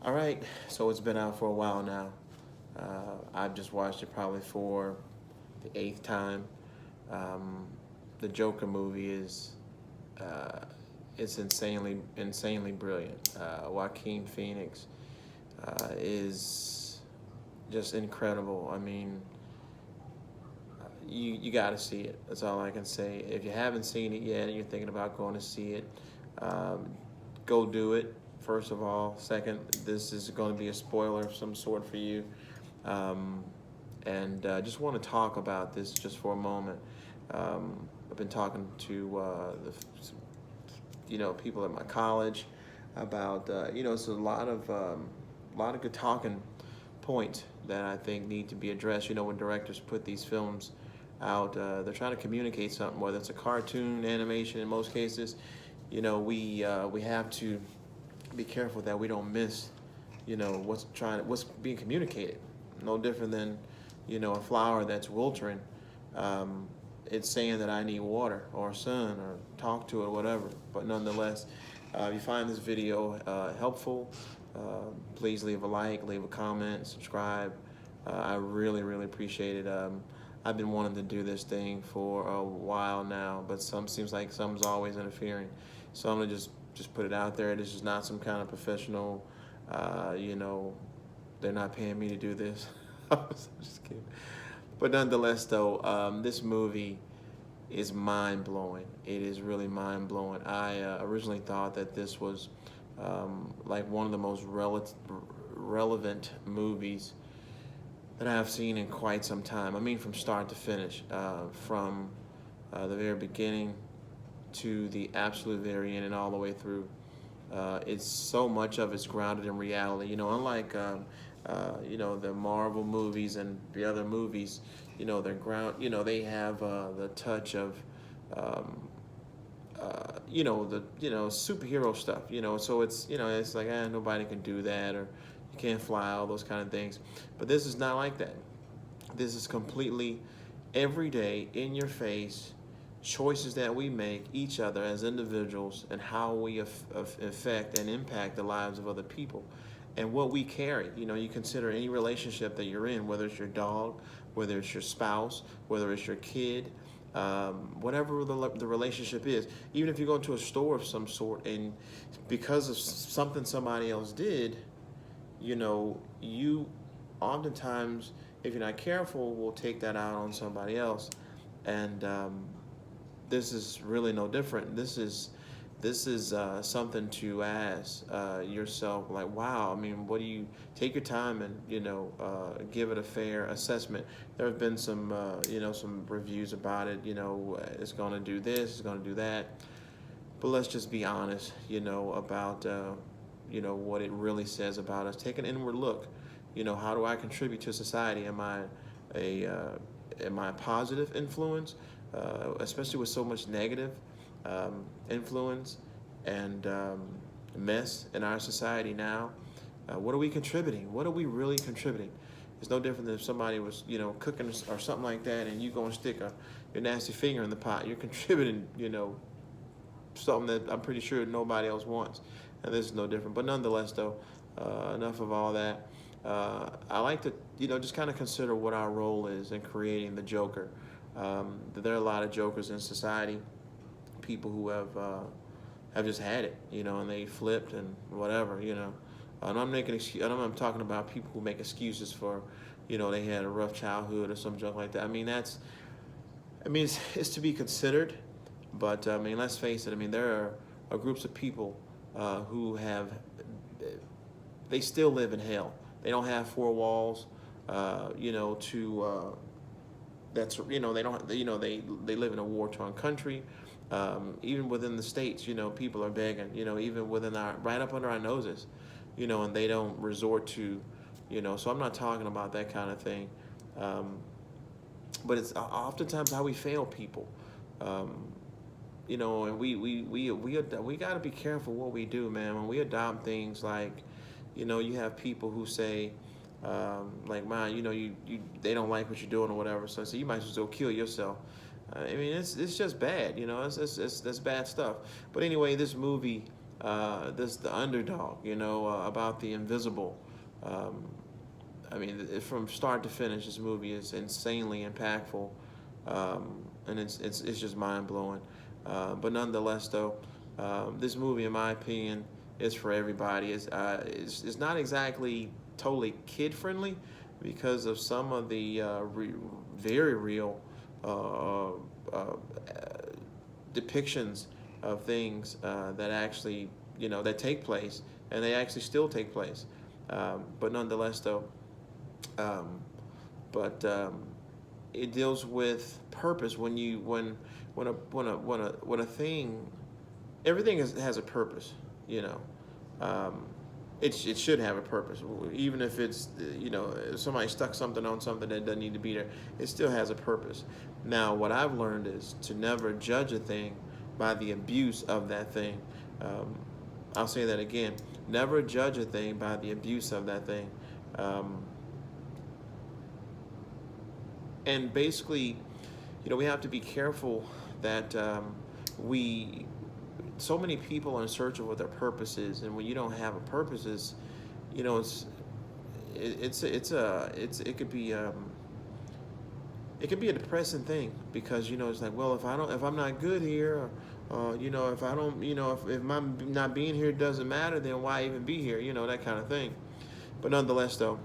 All right, so it's been out for a while now. I've just watched it probably for the eighth time. Um, the Joker movie is uh, it's insanely brilliant. Joaquin Phoenix is just incredible. I mean, you got to see it. That's all I can say. If you haven't seen it yet and you're thinking about going to see it, um, go do it. First of all, second, this is going to be a spoiler of some sort for you. Um, and just want to talk about this just for a moment. I've been talking to people at my college about it's a lot of good talking points that I think need to be addressed. You know, when directors put these films out, they're trying to communicate something, whether it's a cartoon, animation. In most cases, we have to be careful that we don't miss, what's being communicated. No different than, a flower that's wilting. Um, it's saying that I need water or sun or talk to it or whatever. But nonetheless, if you find this video helpful, please leave a like, leave a comment, subscribe. I really, really appreciate it. I've been wanting to do this thing for a while now, but seems like something's always interfering. So I'm gonna just put it out there. This is not some kind of professional, they're not paying me to do this. I'm just kidding. But nonetheless, though, this movie is mind blowing. It is really mind blowing. I originally thought that this was like one of the most relevant movies that I have seen in quite some time. I mean, from start to finish, from the very beginning to the absolute very end and all the way through. It's so much of it's grounded in reality. Unlike the Marvel movies and the other movies, they're they have the touch of superhero stuff. So it's like nobody can do that, or you can't fly, all those kind of things. But this is not like that. This is completely everyday, in your face choices that we make each other as individuals, and how we affect and impact the lives of other people, and what we carry. You consider any relationship that you're in, whether it's your dog, whether it's your spouse, whether it's your kid, whatever the relationship is. Even if you go into a store of some sort, and because of something somebody else did, you oftentimes, if you're not careful, will take that out on somebody else. And this is really no different. This is something to ask yourself, like, wow. I mean, what do you take your time and give it a fair assessment? There have been some reviews about it. It's going to do this, it's going to do that. But let's just be honest, about what it really says about us. Take an inward look. How do I contribute to society? A am I a positive influence, especially with so much negative influence and mess in our society now? What are we contributing? What are we really contributing? It's no different than if somebody was, cooking or something like that, and you go and stick your nasty finger in the pot. You're contributing, something that I'm pretty sure nobody else wants. And this is no different. But nonetheless, though, enough of all that. I like to, just kind of consider what our role is in creating the Joker. There are a lot of Jokers in society, people who have just had it, and they flipped and whatever. And I'm talking about people who make excuses for, they had a rough childhood or some junk like that. It's to be considered, but let's face it. There are groups of people they still live in hell. They don't have four walls, that's they don't they live in a war-torn country. Even within the states, people are begging. Even within right up under our noses, and they don't resort to, So I'm not talking about that kind of thing, but it's oftentimes how we fail people. And we got to be careful what we do, man. When we adopt things like, you have people who say, like, man, they don't like what you're doing or whatever, so you might as well kill yourself. It's just bad, that's bad stuff. But anyway, this movie this the underdog, about the invisible. Um, I mean, from start to finish, this movie is insanely impactful, and it's just mind blowing. But nonetheless, though, this movie, in my opinion, is for everybody. It's not exactly totally kid friendly because of some of the very real uh, uh, depictions of things that actually that take place, and they actually still take place. But nonetheless, though, um, but it deals with purpose. When a thing, everything has a purpose. You know, um, it should have a purpose, even if it's if somebody stuck something on something that doesn't need to be there. It still has a purpose. Now, what I've learned is to never judge a thing by the abuse of that thing. Um, I'll say that again. Never judge a thing by the abuse of that thing. Um, and basically, we have to be careful that we so many people are in search of what their purpose is, and when you don't have a purpose, is you know it could be it could be a depressing thing, because it's like, well, if I'm not good here, if I don't, if my not being here doesn't matter, then why even be here, that kind of thing. But nonetheless, though,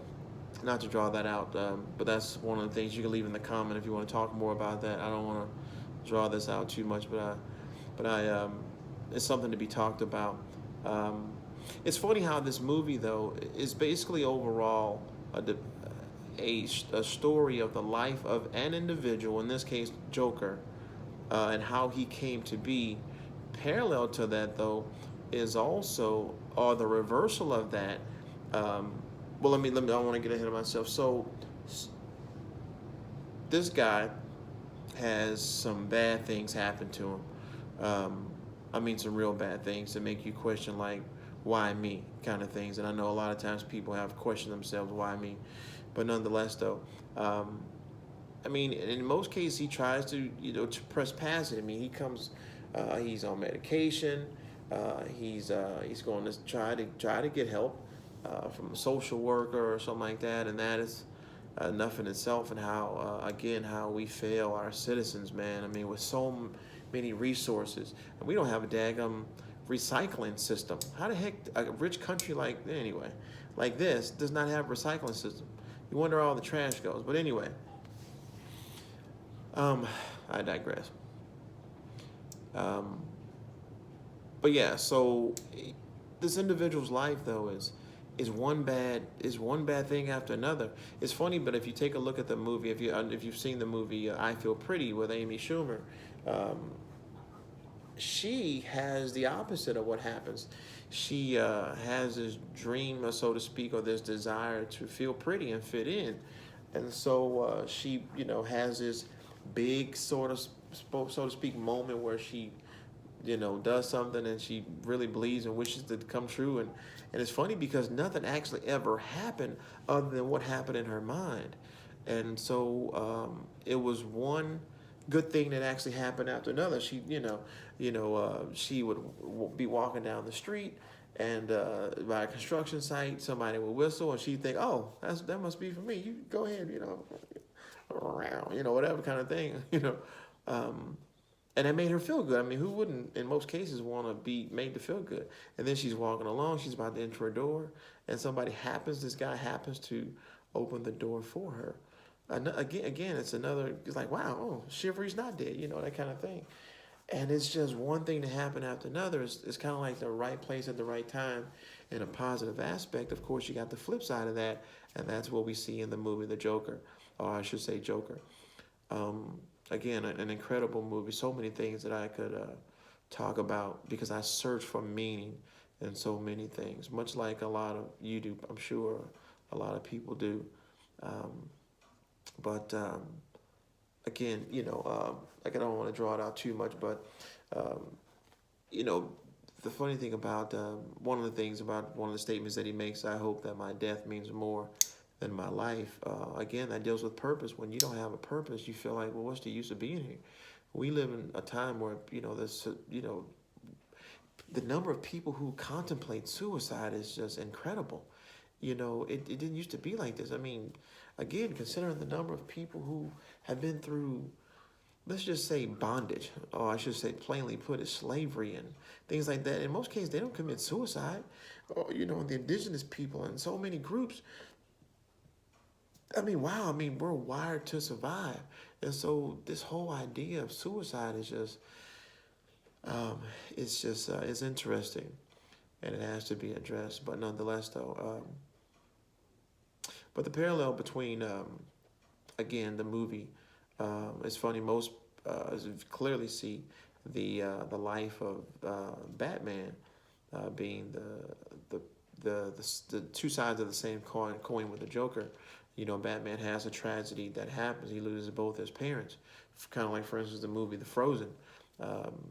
not to draw that out, but that's one of the things you can leave in the comment if you want to talk more about that. I don't want to draw this out too much, but it's something to be talked about. Um, it's funny how this movie, though, is basically overall a story of the life of an individual, in this case, Joker, and how he came to be. Parallel to that, though, is also, or the reversal of that. Um, well, let me. I don't want to get ahead of myself. So, this guy has some bad things happen to him. Um, I mean, some real bad things that make you question, like, why me, kind of things. And I know a lot of times people have questioned themselves, why me? But nonetheless, though, um, I mean, in most cases, he tries to, to press past it. I mean, he's on medication. He's going to try to get help from a social worker or something like that, and that is enough in itself. And how again, how we fail our citizens, man. I mean, with so many resources, and we don't have a daggum recycling system. How the heck a rich country like this does not have a recycling system? You wonder where all the trash goes. But anyway, I digress. Um, but yeah, so this individual's life, though, is one bad thing after another. It's funny, but if you take a look at the movie, if you've seen the movie I Feel Pretty with Amy Schumer, um, she has the opposite of what happens. She has this dream, so to speak, or this desire to feel pretty and fit in, and so she, has this big sort of, so to speak, moment where she, does something and she really believes and wishes it to come true, and it's funny because nothing actually ever happened other than what happened in her mind, and so it was one good thing that actually happened after another. She, she would be walking down the street, and by a construction site, somebody would whistle, and she'd think, "Oh, that must be for me. You go ahead, around, whatever kind of thing, Um, and that made her feel good. I mean, who wouldn't, in most cases, want to be made to feel good? And then she's walking along, she's about to enter her door, and this guy happens to open the door for her. Again, it's like, wow, oh, Shivery's not dead, that kind of thing. And it's just one thing to happen after another. It's kind of like the right place at the right time in a positive aspect. Of course, you got the flip side of that, and that's what we see in the movie The Joker, or I should say Joker. Um, Again, an incredible movie. So many things that I could talk about because I search for meaning in so many things, much like a lot of you do, I'm sure a lot of people do. Um, but again, like I don't want to draw it out too much, but um, you know, the funny thing about one of the things about one of the statements that he makes, I hope that my death means more than my life. Again, that deals with purpose. When you don't have a purpose, you feel like, well, what's the use of being here? We live in a time where there's the number of people who contemplate suicide is just incredible. It didn't used to be like this. I mean, again, considering the number of people who have been through, let's just say bondage, or I should say plainly put it, slavery and things like that. In most cases, they don't commit suicide. Or, the indigenous people and so many groups. I mean, wow. I mean, we're wired to survive, and so this whole idea of suicide is just, um, it's interesting, and it has to be addressed. But nonetheless, though, but the parallel between, again, the movie, it's funny. Most clearly see the life of Batman being the two sides of the same coin with the Joker. Batman has a tragedy that happens. He loses both his parents, kind of like, for instance, the movie The Frozen.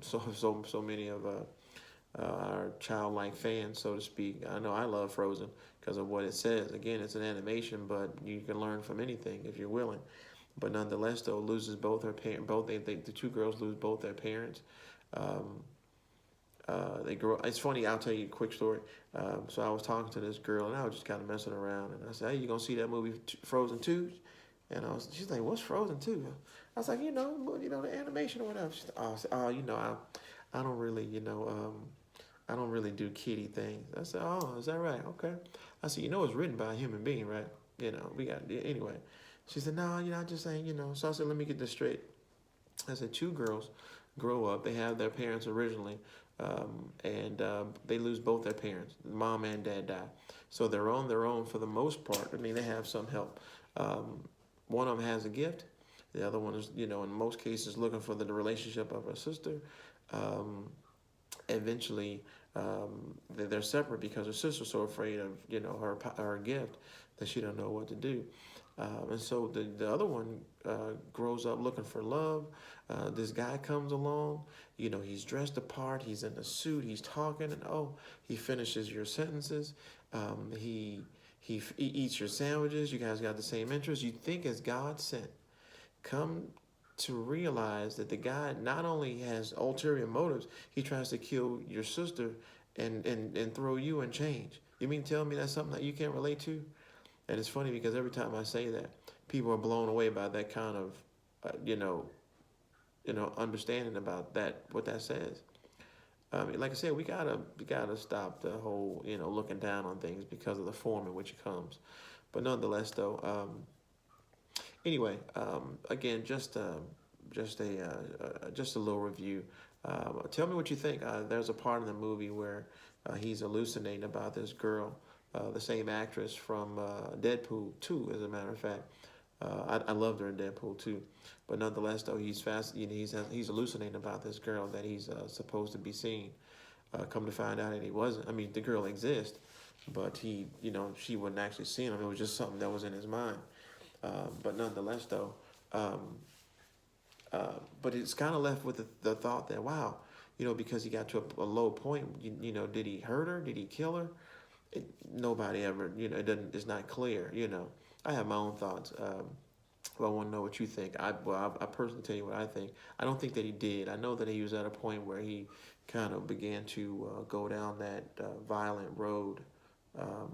So many of our childlike fans, so to speak. I know I love Frozen because of what it says. Again, it's an animation, but you can learn from anything if you're willing. But nonetheless, though, loses both her parents. The two girls lose both their parents. Um, they grow. It's funny. I'll tell you a quick story. So I was talking to this girl, and I was just kind of messing around, and I said, "Hey, you gonna see that movie Frozen 2?" And she's like, "What's Frozen 2?" I was like, the animation or whatever. She's like, "Oh, I don't really, I don't really do kiddie things." I said, "Oh, is that right? Okay." I said, "It's written by a human being, right? We got anyway." She said, "No, I'm just saying, So I said, "Let me get this straight." I said, two girls grow up. They have their parents originally, and they lose both their parents. Mom and dad die. So they're on their own for the most part. I mean, they have some help. Um, one of them has a gift. The other one is, in most cases, looking for the relationship of her sister. Um, Eventually, they're separate because her sister's so afraid of, her gift that she don't know what to do. And so the other one grows up looking for love. This guy comes along, he's dressed apart, he's in a suit, he's talking, and he finishes your sentences. He eats your sandwiches. You guys got the same interests. You think as God sent. Come to realize that the guy not only has ulterior motives, he tries to kill your sister and throw you in change. You mean tell me that's something that you can't relate to? And it's funny because every time I say that, people are blown away by that kind of, understanding about that, what that says. Like I said, we gotta stop the whole, looking down on things because of the form in which it comes. But nonetheless, though, anyway, again, just a little review. Tell me what you think. There's a part in the movie where he's hallucinating about this girl, the same actress from Deadpool 2, as a matter of fact. I loved her in Deadpool 2, but nonetheless, though, he's fast. He's hallucinating about this girl that he's supposed to be seeing. Come to find out that he wasn't. I mean, the girl exists, but she wasn't actually seeing him. It was just something that was in his mind. But nonetheless, though, um, but it's kind of left with the thought that, wow, because he got to a low point, did he hurt her? Did he kill her? Nobody ever, it doesn't. It's not clear. I have my own thoughts. Well, I want to know what you think. I personally tell you what I think. I don't think that he did. I know that he was at a point where he kind of began to go down that violent road. Um,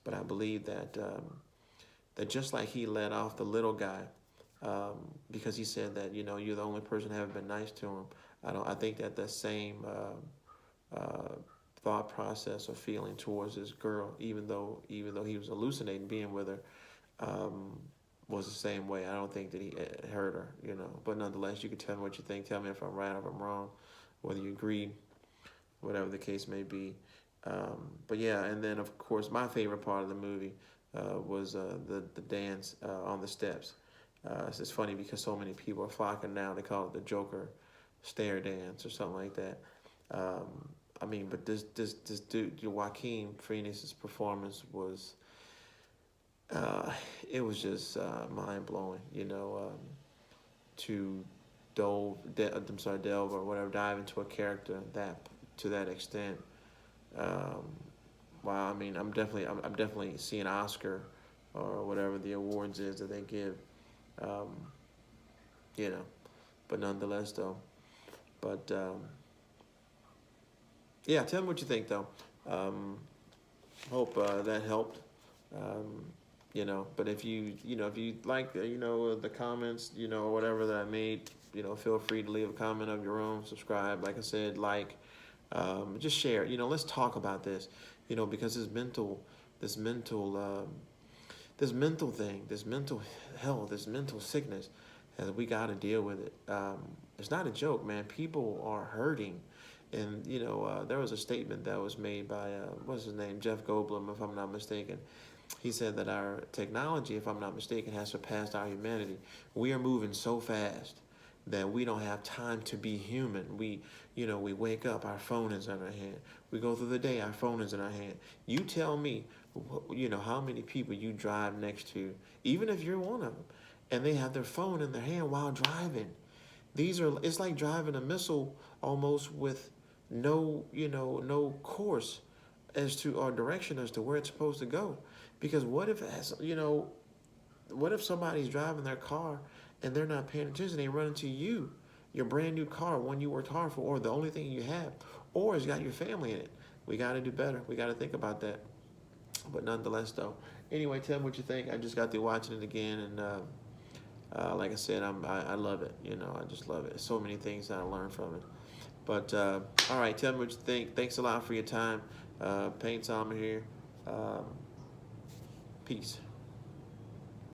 but I believe that just like he let off the little guy, because he said that you're the only person who haven't been nice to him. I think that the same thought process or feeling towards this girl, even though he was hallucinating being with her, um, was the same way. I don't think that he hurt her. But nonetheless, you can tell me what you think. Tell me if I'm right or if I'm wrong, whether you agree, whatever the case may be. But yeah, and then of course my favorite part of the movie was the dance on the steps. It's funny because so many people are flocking now. They call it the Joker stare dance or something like that. I mean, but this dude, Joaquin Phoenix's performance was uh, it was just mind blowing. To delve or whatever, dive into a character that to that extent. Um, wow, I mean, I'm definitely seeing Oscar or whatever the awards is that they give. Um, you know, but nonetheless, though, but Yeah, tell me what you think though. Um, Hope that helped. Um, but if you like, the comments, or whatever that I made, feel free to leave a comment of your own. Subscribe, like I said, just share. Let's talk about this. Because this mental, this mental thing, this mental health, this mental sickness, we got to deal with it. It's not a joke, man. People are hurting. And, there was a statement that was made by, what's his name, Jeff Goldblum, if I'm not mistaken. He said that our technology, if I'm not mistaken, has surpassed our humanity. We are moving so fast that we don't have time to be human. We wake up, our phone is in our hand. We go through the day, our phone is in our hand. You tell me, how many people you drive next to, even if you're one of them, and they have their phone in their hand while driving. It's like driving a missile almost with no course as to or direction as to where it's supposed to go. Because what if somebody's driving their car and they're not paying attention? They run into you, your brand new car, one you worked hard for, or the only thing you have, or it's got your family in it. We got to do better. We got to think about that. But nonetheless, though. Anyway, tell me what you think. I just got through watching it again, and like I said, I love it. I just love it. So many things that I learned from it. But all right, tell me what you think. Thanks a lot for your time. Payne Solomon here. Peace.